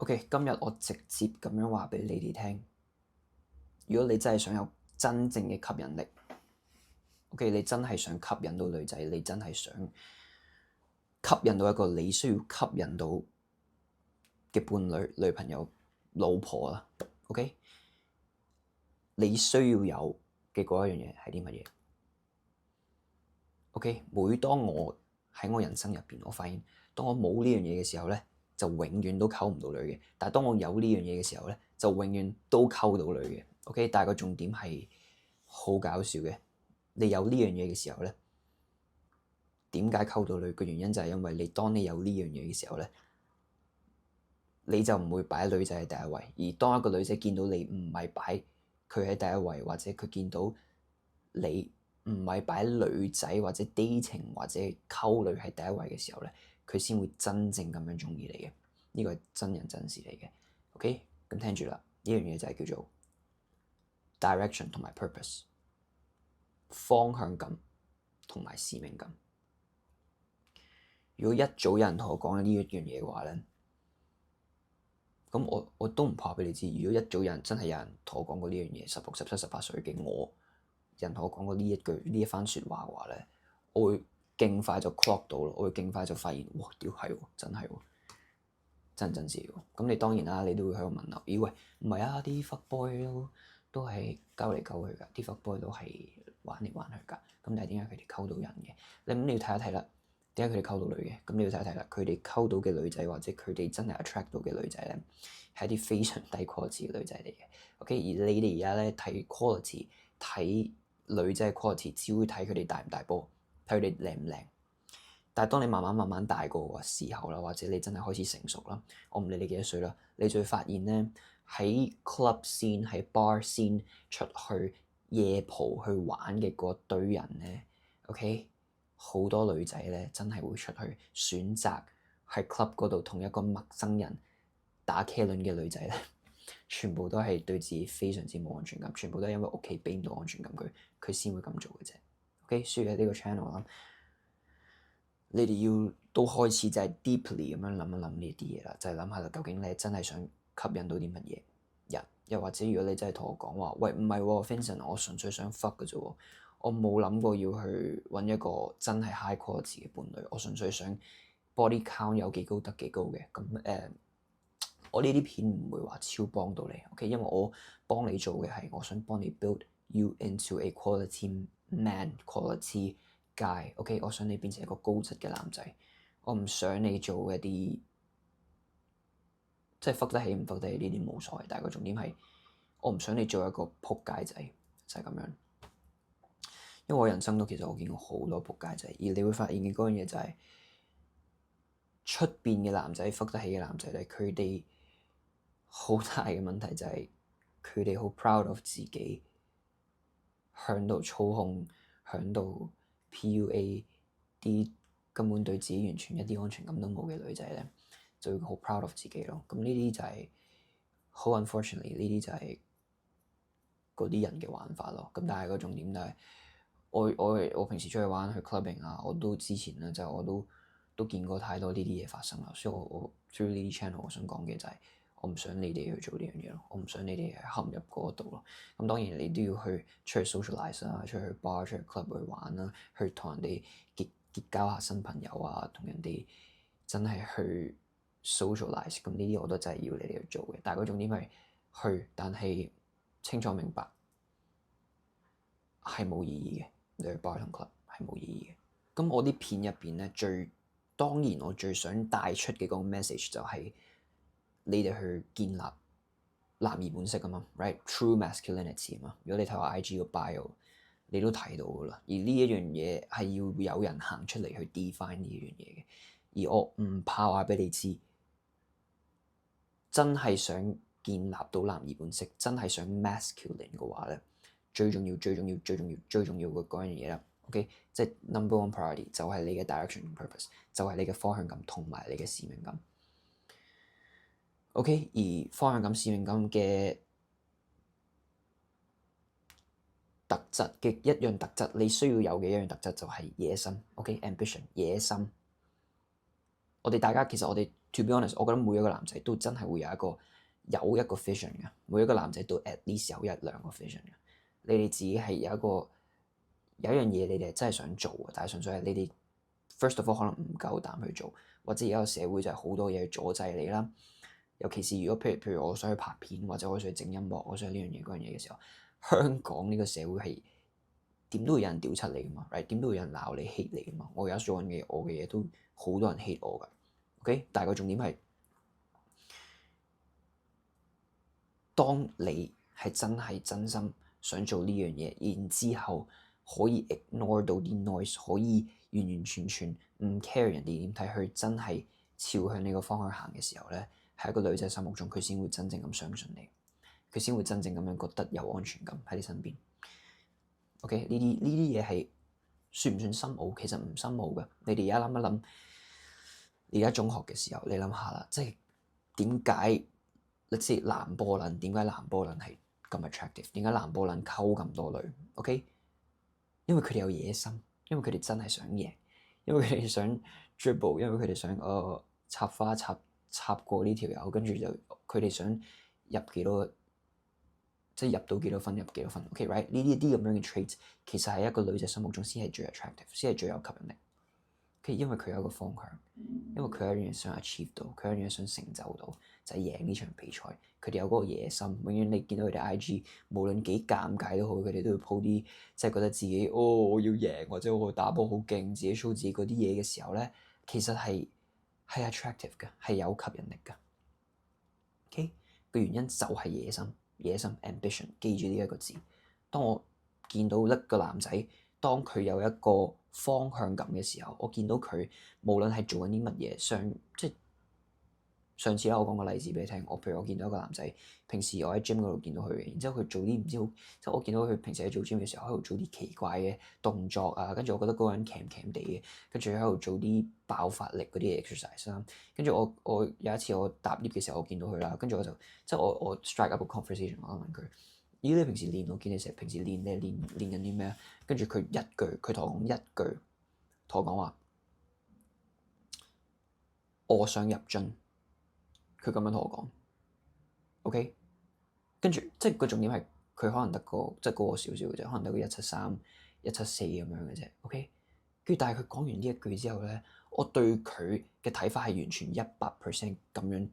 OK，今日我直接咁樣話俾你哋聽，如果你真係想有真正嘅吸引力，OK，你真係想吸引到女仔，你真係想吸引到一個你需要吸引到嘅伴侶、女朋友、老婆啦，OK，你需要有嘅嗰一樣嘢係啲乜嘢？OK，每當我喺我人生入邊，我發現當我冇呢樣嘢嘅時候咧，就永遠都溝唔到女嘅。但係當我有呢樣嘢嘅時候咧，就永遠都溝到女嘅。OK，但係個重點係好搞笑嘅。你有呢樣嘢嘅時候咧，點解溝到女？個原因就係因為你當你有呢樣嘢嘅時候咧，你就唔會擺女仔喺第一位。而當一個女仔見到你唔係擺佢喺第一位，或者佢見到你唔係擺女仔或者 dating 或者溝女喺第一位嘅時候咧，佢先會真正咁樣鍾意你嘅。呢個係真人真事嚟嘅。OK，咁聽住啦，呢樣嘢就係叫做 direction 同埋 purpose， 方向感同埋使命感。如果一早有人同我講呢一樣嘢嘅話咧，咁我都唔怕俾你知。如果一早有人真係有人同我講過呢樣嘢，16、17、18歲嘅我，人同我講過呢一番説話嘅話咧，我會勁快就 clock 到咯，我會勁快就發現，哇！屌係喎，真係喎，真事喎。咁你當然啦，你都會喺度問啦，咦喂，唔係啊，啲 fuck boy 都係溝嚟溝去㗎，啲 fuck boy 都係玩嚟玩去㗎。咁但係點解佢哋溝到人嘅？你要睇一睇啦。點解佢哋溝到女嘅？咁你要睇一睇啦。佢哋溝到嘅女仔，或者佢哋真係 attract 到嘅女仔咧，係一啲非常低 quality 嘅女仔嚟嘅。OK，而你哋而家咧睇 quality，睇女仔嘅 quality，只會睇佢哋大唔大波，睇佢哋靚唔靚。但係當你慢慢大個嘅時候啦，或者你真係開始成熟啦，我唔理你幾多歲啦，你就會發現咧，喺 club scene、喺 bar scene 出去夜蒲去玩嘅嗰堆人咧，OK。好多女仔咧，真係會出去選擇喺 club 嗰度同一個陌生人打茄輪嘅女仔咧，全部都係對自己非常之冇安全感，全部都係因為屋企俾唔到安全感佢先會咁做嘅啫。OK，所以喺呢個 channel 啦，你哋要都開始就係 deeply 咁樣諗一諗呢啲嘢啦，就係諗下究竟你真係想吸引到啲乜嘢人，又或者如果你真係同我講話，喂，唔係喎，Vincent，我純粹想 fuck 嘅啫喎。我冇諗過要去揾一個真係 high quality 嘅伴侶，我純粹想 body count 有幾高得幾高嘅。咁我呢啲片唔會話超幫到你，OK？因為我幫你做嘅係我想幫你 build you into a quality man、quality guy，OK？我想你變成一個高質嘅男仔，我唔想你做一啲即係 fuck 得起唔 fuck 得起呢啲冇所謂，但係個重點係我唔想你做一個仆街仔，就係咁樣。因為我人生都其實我見過好多仆街仔，而你會發現嘅嗰樣嘢就係出邊嘅男仔 fuck 得起嘅男仔咧，佢哋好大嘅問題就係佢哋好 proud of 自己，響度操控，響度 PUA 啲根本對自己完全一啲安全感都冇嘅女仔咧，就會好 proud of 自己咯。咁呢啲就係好 unfortunately，呢啲就係嗰啲人嘅玩法咯。咁但係個重點就係。我平時出去玩去 clubbing 啊，我都之前咧就我都見過太多呢啲嘢發生啦，所以我 through 呢啲 channel 我想講嘅就係我唔想你哋去做呢樣嘢咯，我唔想你哋係陷入嗰度咯。咁當然你都要去出去 socialize 啦，出去 bar 出去 club 去玩啦，去同人哋結交下新朋友啊，同人哋真係去 socialize。咁呢啲我都真係要你哋去做嘅，但係嗰重點係去，但係清楚明白係冇意義嘅。你去 bar 同 club 係冇意義嘅。咁我啲片入邊咧，當然我最想帶出嘅嗰個 message 就係你哋去建立男兒本色啊嘛 ，right？True masculinity 啊嘛。如果你睇我 IG 個 bio，你都睇到噶啦。而呢一樣嘢係要有人行出嚟去 define 呢樣嘢嘅。而我唔怕話俾你知，真係想建立到男兒本色，真係想 masculine 嘅話咧。最重要嘅嗰樣嘢啦，OK，即係 number one priority 就係你嘅 direction 同 purpose，就係你嘅方向感同埋你嘅使命感。OK，而方向感、使命感嘅特質嘅一樣特質，你需要有嘅一樣特質就係野心。OK，ambition，野心。我哋大家其實我哋 to be honest，我覺得每一個男仔都真係會有一個 vision 嘅，每一個男仔都 at least 有一兩個 vision 嘅。你哋自己係有一樣嘢，你哋係真係想做嘅，但係純粹係你哋 first of all 可能唔夠膽去做，或者而家個社會就係好多嘢去阻滯你啦。尤其是如果譬如我想去拍片，或者我想去整音樂，我想呢樣嘢嗰樣嘢嘅時候，香港呢個社會係點都會有人屌柒你噶嘛，right？ 點都會有人鬧你 hate 你噶嘛。我而家做緊嘅我嘅嘢都好多人 hate 我噶，OK？但係個重點係，當你係真心想做呢樣嘢，然之後可以 ignore 到啲 noise，可以完完全全唔 care 人哋點睇，去真係朝向呢個方向行嘅時候咧，喺一個女仔心目中，佢先會真正咁相信你，佢先會真正咁樣覺得有安全感喺你身邊。OK，呢啲嘢係算唔算深奧？其實唔深奧嘅。你哋而家諗一諗，你而家中學嘅時候，你諗下啦，即係點解？你知藍波撚點解藍波撚係咁 attractive？點解藍波撚溝咁多女？OK，因為佢哋有野心，因為佢哋真係想贏，因為佢哋想 dribble，因為佢哋想插花插過呢條友，跟住就佢哋想入幾多，即係入到幾多分入幾多分。OK，right？呢啲咁樣嘅 traits 其實喺一個女仔心目中先係最 attractive，先係最有吸引力。OK，因為佢有一個方向，因為佢有一樣嘢想 achieve 到，佢有一樣嘢想成就到，就係贏呢場比賽。佢哋有嗰個野心，永遠你見到佢哋 IG，無論幾尷尬都好，佢哋都會 po 啲即係覺得自己我要贏，或者我打波好勁，自己 show 自己嗰啲嘢嘅時候咧，其實係 attractive 嘅，係有吸引力嘅。OK，個原因就係野心 ambition， 記住呢一個字。當我見到一個男仔，當佢有一個方向感嘅時候，我見到佢無論係做緊啲乜嘢，即係上次啦，我講個例子俾你聽。譬如我見到一個男仔，平時我喺 gym 嗰度見到佢嘅，然之後佢做啲唔知好，即係我見到佢平時喺做 gym 嘅時候喺度做啲奇怪嘅動作啊，跟住我覺得嗰個人鉗鉗地嘅，跟住喺度做啲爆發力嗰啲 exercise 啦。跟住我有一次我搭 lift 嘅時候，我見到佢啦，跟住我就即係我 strike up 個 conversation，我問佢：咦，你平時練？我見你成日平時練，你係練緊啲咩啊？跟住佢同我講一句，同我講話：我想入樽。佢咁樣同我講，OK，跟住即係個重點係佢可能得個即係高我少少嘅啫，可能得個173、174咁樣嘅啫，OK。跟住但係佢講完呢一句之後咧，我對佢嘅睇法係完全100% 咁樣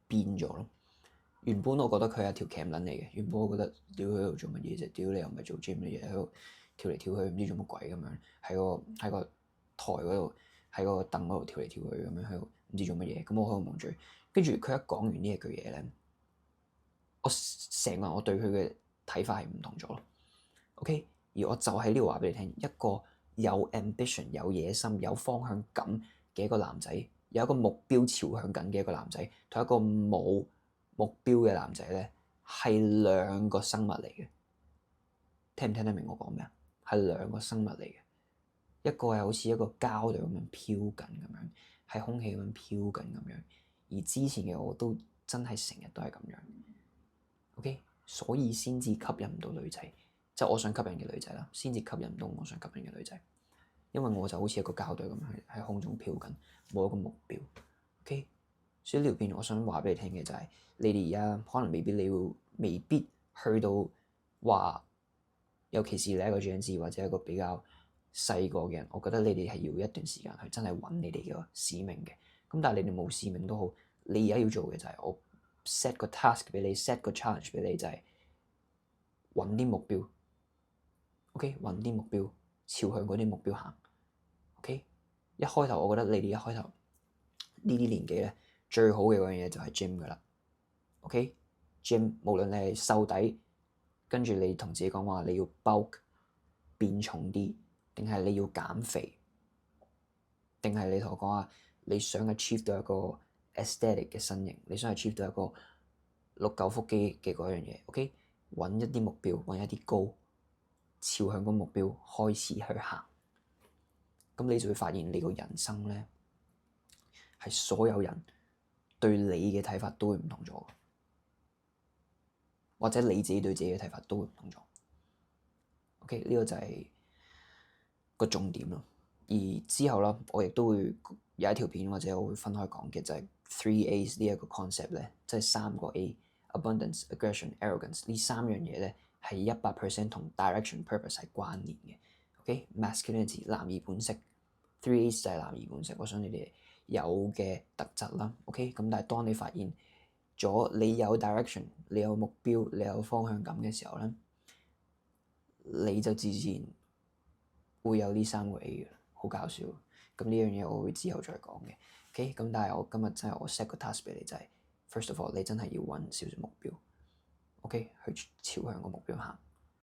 變咗咯。原本我覺得佢係條 cam 撚嚟嘅，原本我覺得屌佢喺度做乜嘢啫？屌你又唔係做 gym 嘅嘢，喺度跳嚟跳去，唔知做乜鬼咁樣，喺個台嗰度，喺個凳嗰度跳嚟跳去咁樣喺度。唔知做乜嘢，咁我喺度望住，跟住佢一講完呢一句嘢咧，我成個人我對佢嘅睇法係唔同咗咯。OK，而我就喺呢度話俾你聽，一個有 ambition、有野心、有方向感嘅一個男仔，有一個目標朝向緊嘅一個男仔，同一個冇目標嘅男仔咧，係兩個生物嚟嘅。聽唔聽得明我講咩啊？係兩個生物嚟嘅，一個係好似一個膠隊咁樣飄緊咁樣。喺空氣咁樣飄緊咁樣，而之前嘅我都真係成日都係咁樣，OK，所以先至吸引唔到女仔，即係我想吸引嘅女仔啦，先至吸引唔到我想吸引嘅女仔，因為我就好似一個膠隊咁樣喺空中飄緊，冇一個目標，OK，所以呢條片我想話俾你聽嘅就係，你哋而家可能未必去到話，尤其是你一個 Gen Z 或者一個比較細個嘅人，我覺得你哋係要一段時間去真係揾你哋嘅使命嘅。咁但係你哋冇使命都好，你而家要做嘅就係我 set 個 task 俾你 ，set 個 challenge 俾你，就係揾啲目標。OK，揾啲目標，朝向嗰啲目標行。OK，一開頭我覺得你哋一開頭呢啲年紀咧，最好嘅嗰樣嘢就係 gym 噶啦。OK，gym 無論你係瘦底，跟住你同自己講話你要 bulk 變重啲。定係你要減肥，定係你同我講話你想 achieve 到一個 aesthetic 嘅身形，你想 achieve 到一個六嚿腹肌嘅嗰樣嘢。OK，揾一啲目標，揾一啲高，朝向個目標開始去行，咁你就會發現你個人生咧係所有人對你嘅睇法都會唔同咗，或者你自己對自己嘅睇法都會唔同咗。OK，呢個就係個重點咯，而之後啦，我亦都會有一條片或者我會分開講嘅就係 Three A's 呢一個 concept 咧，即係三個 A：abundance、aggression、arrogance。呢三樣嘢咧係100% 同 direction、purpose 係關聯嘅。OK，masculinity 男兒本色，Three A's 就係男兒本色。我想你哋有嘅特質啦。OK，咁但係當你發現咗你有 direction、你有目標、你有方向感嘅時候咧，你就自然會有呢三個 A 嘅，好搞笑。咁呢樣嘢我會之後再講嘅。OK，咁但係我今日真係我 set 個 task 俾你，就係 first of all 你真係要揾少少目標。OK，去朝向個目標行。